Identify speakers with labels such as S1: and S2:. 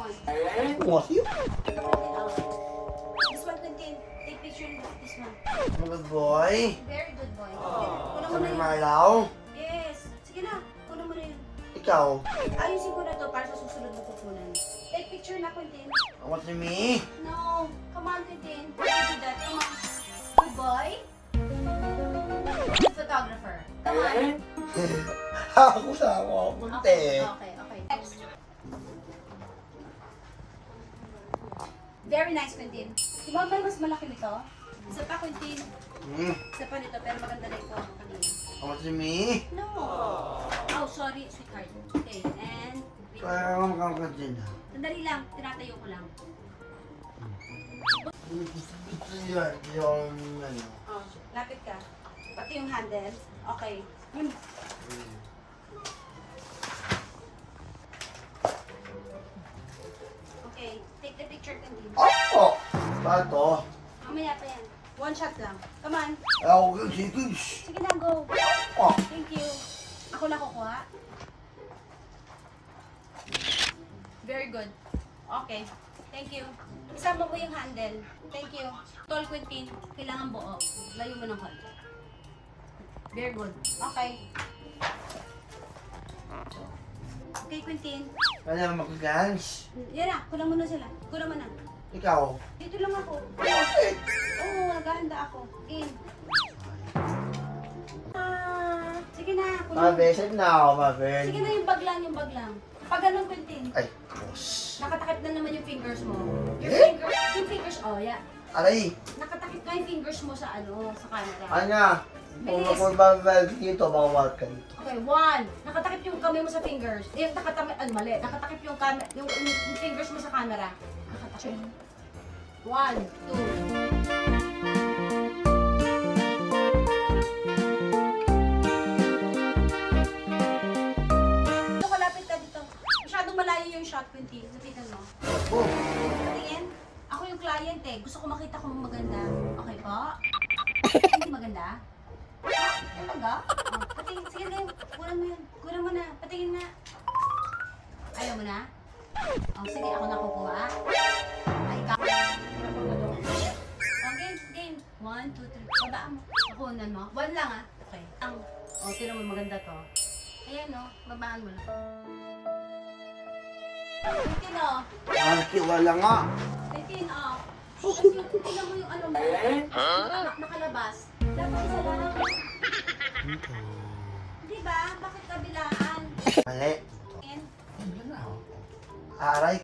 S1: one.
S2: What you?
S1: This one contain. Take picture with this one.
S2: Good boy.
S1: Very good boy. Kunan mo na
S2: Sabi
S1: yun.
S2: Marlaw.
S1: Yes. Sige na. Kunan mo na yun.
S2: Ikaw.
S1: Ayusin ko na to para sa susunod na kukunan. Take picture na, Quentin.
S2: What to me?
S1: No. Come on, Quentin. You do that. Come on. Good boy. Good photographer. Come on.
S2: Ako sa ako.
S1: Okay,
S2: Kunti.
S1: okay, okay. Next. Very nice, Quentin. Di ba ba mas malaki nito? Isa pa, Quentin. Isa pa nito, pero maganda na ito kanina.
S2: What to me?
S1: No. Oh, sorry, sweetheart. Okay, and...
S2: Kaya ka makakagat dyan.
S1: Sandali lang, tinatayo ko lang.
S2: Ito yan. Yung ano.
S1: Oh, lapit ka. Pati yung handle. Okay. Yun. Okay, take the picture, Quentin.
S2: Oh! Bakit to?
S1: Mamaya pa yan. One shot lang. Come on.
S2: Ako sige.
S1: Sige na, go.
S2: Oh!
S1: Thank you. Ako na kukuha. Very good. Okay. Thank you. Isama mo yung handle. Thank you. Tol, Quentin. Kailangan buo. Layo mo ng konti. Very good. Okay. Okay, Quentin.
S2: Kaya mag-dance.
S1: Yan na. Kunan mo na sila. Kunan mo na.
S2: Ikaw.
S1: Dito lang ako.
S2: Bakit?
S1: Oo, naghahanda ako. Game. Sige na. Kunan mo.
S2: Mabeset na ako, mabel.
S1: Sige na yung bag lang, yung bag lang. Pag ganun, Quentin.
S2: Ay, boss.
S1: Nakatakip na naman yung fingers mo.
S2: Eh?
S1: Yung fingers, oh, yeah.
S2: Aray!
S1: Nakatakip na yung fingers mo sa ano, sa camera.
S2: Anya! Kung
S1: Bilis.
S2: ako babal dito, bawal ka dito.
S1: Okay, one. Nakatakip yung kamay mo sa fingers. Eh, nakatakip, mali. Nakatakip yung, yung fingers mo sa camera. Nakatakip. One, two. Dito, kalapit ka dito. Masyadong malayo yung shot, Quentin. Napitan mo.
S2: Oh!
S1: Patingin. Ako yung client eh. Gusto ko makita kung maganda. Okay po? Hindi maganda? Talaga? Oh, patingin. Sige na yun. Kunan mo yun. Kunan mo na. Patingin na. Ayaw mo na? Oh, sige. Ako na kukuha. Ay, ikaw. Oh, game. Game. 1, 2, 3. Babaan mo. Kukunan mo. 1 lang ah. Okay. Oh, tira mo maganda to. Ayan oh. Babaan mo na. Quentin oh.
S2: Wala nga!
S1: Quentin, oh. Tingnan mo yung ano mo. Anak nakalabas. Dapat isa lang. Di ba? Bakit kabilaan?
S2: Mali.
S1: And,
S2: Aray